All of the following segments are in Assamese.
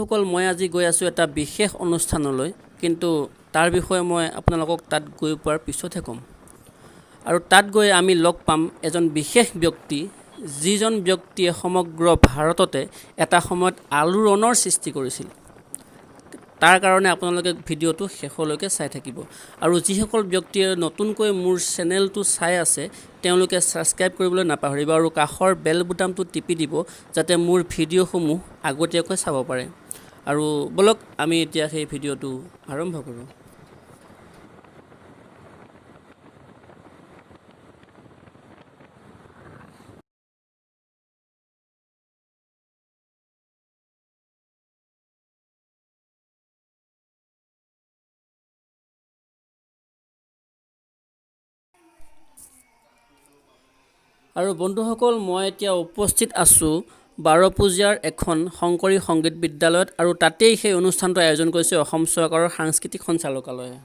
বন্ধুসকল মই আজি গৈ আছোঁ এটা বিশেষ অনুষ্ঠানলৈ কিন্তু তাৰ বিষয়ে মই আপোনালোকক তাত গৈ পোৱাৰ পিছতহে ক'ম আৰু তাত গৈ আমি লগ পাম এজন বিশেষ ব্যক্তি যিজন ব্যক্তিয়ে সমগ্ৰ ভাৰততে এটা সময়ত আলোড়নৰ সৃষ্টি কৰিছিল তাৰ কাৰণে আপোনালোকে ভিডিঅ'টো শেষলৈকে চাই থাকিব আৰু যিসকল ব্যক্তিয়ে নতুনকৈ মোৰ চেনেলটো চাই আছে তেওঁলোকে সাবস্ক্ৰাইব কৰিবলৈ নাপাহৰিব আৰু কাষৰ বেল বুটামটো টিপি দিব যাতে মোৰ ভিডিঅ'সমূহ আগতীয়াকৈ চাব পাৰে আৰু বলক আমি এতিয়া সেই ভিডিঅ'টো আৰম্ভ কৰোঁ আৰু বন্ধুসকল মই এতিয়া উপস্থিত আছোঁ বাৰপূজীয়াৰ এখন শংকৰী সংগীত বিদ্যালয়ত আৰু তাতেই সেই অনুষ্ঠানটো আয়োজন কৰিছে অসম চৰকাৰৰ সাংস্কৃতিক সঞ্চালকালয়ে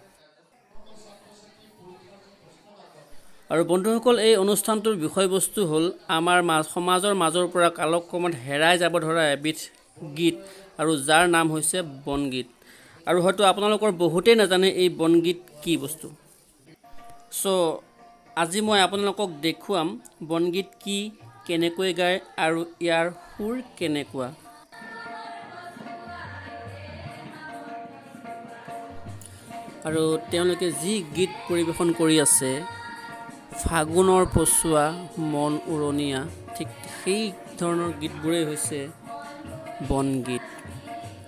আৰু বন্ধুসকল এই অনুষ্ঠানটোৰ বিষয়বস্তু হ'ল আমাৰ সমাজৰ মাজৰ পৰা কালক্ৰমত হেৰাই যাব ধৰা এবিধ গীত আৰু যাৰ নাম হৈছে বনগীত আৰু হয়তো আপোনালোকৰ বহুতেই নাজানে এই বনগীত কি বস্তু আজি মই আপোনালোকক দেখুৱাম বনগীত কি কেনেকৈ গায় আৰু ইয়াৰ সুৰ কেনেকুৱা আৰু তেওঁলোকে যি গীত পৰিৱেশন কৰি আছে ফাগুনৰ পছুৱা মন উৰণীয়া ঠিক সেই ধৰণৰ গীতবোৰেই হৈছে বনগীত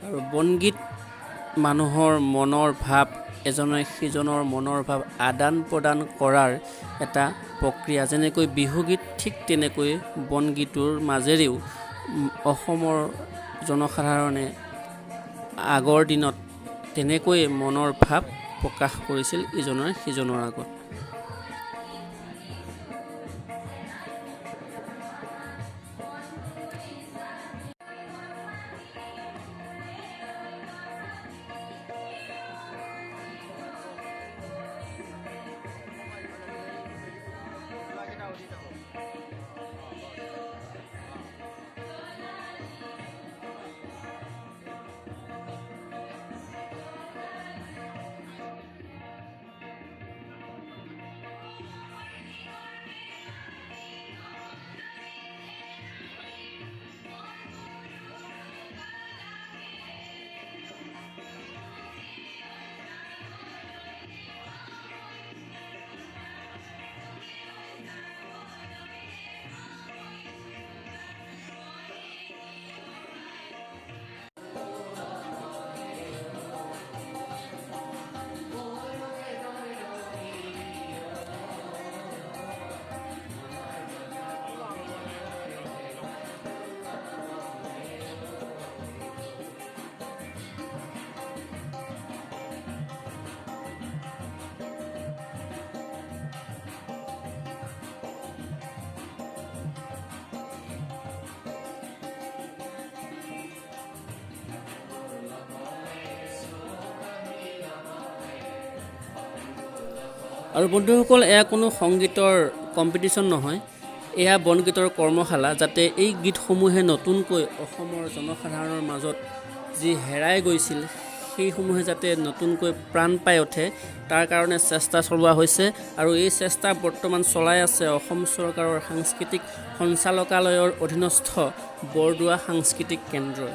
আৰু বনগীত মানুহৰ মনৰ ভাৱ এজনে সিজনৰ মনৰ ভাৱ আদান প্ৰদান কৰাৰ এটা প্ৰক্ৰিয়া যেনেকৈ বিহুগীত ঠিক তেনেকৈ বনগীতৰ মাজেৰেও অসমৰ জনসাধাৰণে আগৰ দিনত তেনেকৈ মনৰ ভাৱ প্ৰকাশ কৰিছিল ইজনে সিজনৰ আগত আৰু বন্ধুসকল এয়া কোনো সংগীতৰ কম্পিটিশ্যন নহয় এয়া বনগীতৰ কৰ্মশালা যাতে এই গীতসমূহে নতুনকৈ অসমৰ জনসাধাৰণৰ মাজত যি হেৰাই গৈছিল সেইসমূহে যাতে নতুনকৈ প্ৰাণ পাই উঠে তাৰ কাৰণে চেষ্টা চলোৱা হৈছে আৰু এই চেষ্টা বৰ্তমান চলাই আছে অসম চৰকাৰৰ সাংস্কৃতিক সঞ্চালকালয়ৰ অধীনস্থ বৰদোৱা সাংস্কৃতিক কেন্দ্ৰই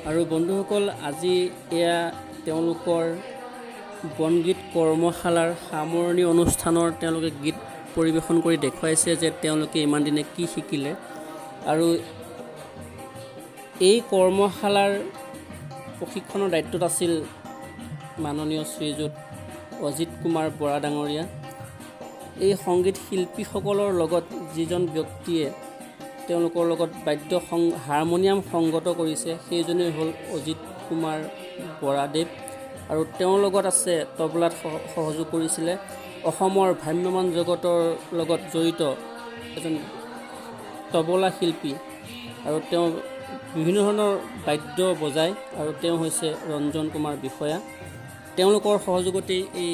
আৰু বন্ধুসকল, আজি এয়া তেওঁলোকৰ বনগীত কৰ্মশালাৰ সামৰণি অনুষ্ঠানৰ তেওঁলোকে গীত পৰিৱেশন কৰি দেখুৱাইছে যে তেওঁলোকে ইমান দিনে কি শিকিলে। আৰু এই কৰ্মশালাৰ প্ৰশিক্ষণৰ দায়িত্বত আছিল মাননীয় শ্ৰীযুত অজিত কুমাৰ বৰা ডাঙৰীয়া। এই সংগীত শিল্পীসকলৰ লগত যিজন ব্যক্তিয়ে তেওঁলোকৰ লগত হাৰমনিয়াম সংগত কৰিছে সেইজনেই হ'ল অজিত কুমাৰ বৰাদেৱ। আৰু তেওঁৰ লগত আছে তবলাত সহযোগ কৰিছিলে অসমৰ ভ্ৰাম্যমান জগতৰ লগত জড়িত এজন তবলা শিল্পী, আৰু তেওঁ বিভিন্ন ধৰণৰ বাদ্য বজায়, আৰু তেওঁ হৈছে ৰঞ্জন কুমাৰ বিষয়া। তেওঁলোকৰ সহযোগতেই এই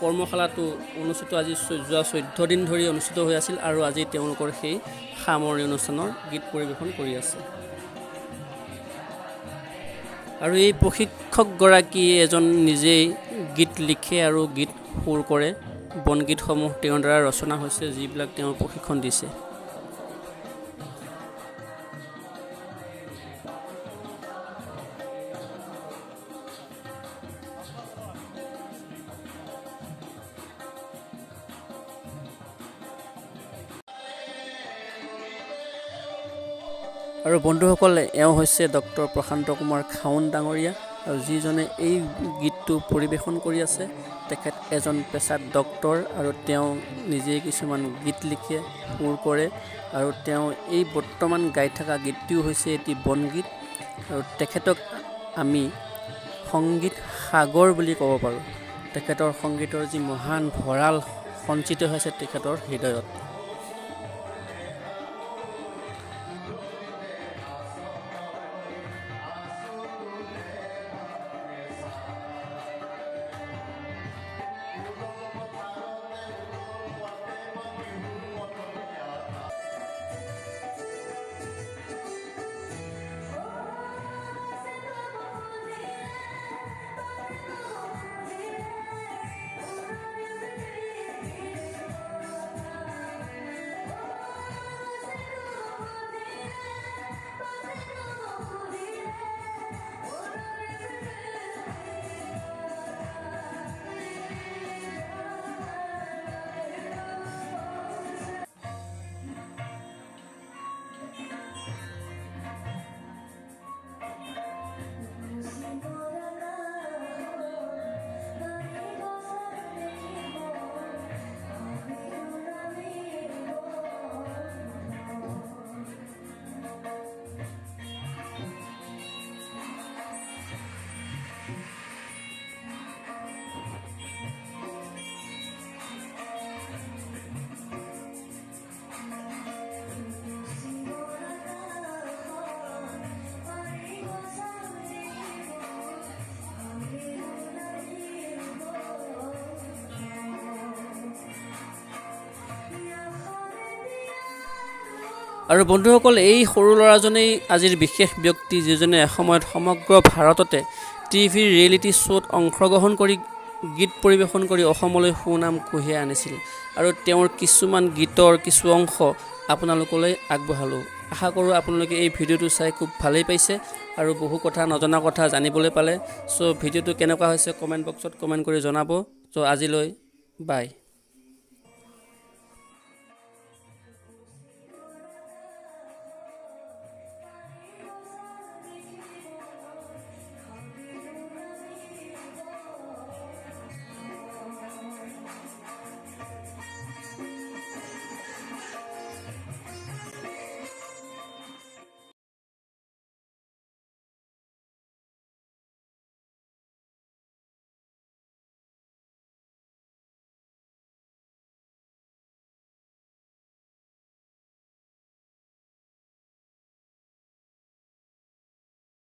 কৰ্মশালাটো অনুষ্ঠিত আজি যোৱা 14 দিন ধৰি অনুষ্ঠিত হৈ আছিল, আৰু আজি তেওঁলোকৰ সেই সামৰণি অনুষ্ঠানৰ গীত পৰিৱেশন কৰি আছে। আৰু এই প্ৰশিক্ষকগৰাকী এজন নিজেই গীত লিখে আৰু গীত সুৰ কৰে। বনগীতসমূহ তেওঁৰ দ্বাৰা ৰচনা হৈছে, যিবিলাক তেওঁ প্ৰশিক্ষণ দিছে। আৰু বন্ধুসকল, এওঁ হৈছে ডক্টৰ প্ৰশান্ত কুমাৰ খাউন ডাঙৰীয়া, আৰু যিজনে এই গীতটো পৰিৱেশন কৰি আছে তেখেত এজন পেছাত ডক্টৰ, আৰু তেওঁ নিজেই কিছুমান গীত লিখে, সুৰ কৰে, আৰু তেওঁ এই বৰ্তমান গাই থকা গীতটিও হৈছে এটি বনগীত। আৰু তেখেতক আমি সংগীত সাগৰ বুলি ক'ব পাৰোঁ। তেখেতৰ সংগীতৰ যি মহান ভঁৰাল সঞ্চিত হৈছে তেখেতৰ হৃদয়ত। আৰু বন্ধুসকল, এই সৰু ল'ৰাজনেই আজিৰ বিশেষ ব্যক্তি, যিজনে এসময়ত সমগ্ৰ ভাৰততে টিভিৰ ৰিয়েলিটি শ্ব'ত অংশগ্ৰহণ কৰি গীত পৰিৱেশন কৰি অসমলৈ সুনাম কঢ়িয়াই আনিছিল। আৰু তেওঁৰ কিছুমান গীতৰ কিছু অংশ আপোনালোকলৈ আগবঢ়ালোঁ। আশা কৰোঁ আপোনালোকে এই ভিডিঅ'টো চাই খুব ভালেই পাইছে আৰু বহু কথা নজনা কথা জানিবলৈ পালে। চ' ভিডিঅ'টো কেনেকুৱা হৈছে কমেণ্ট বক্সত কমেণ্ট কৰি জনাব। চ' আজিলৈ বাই।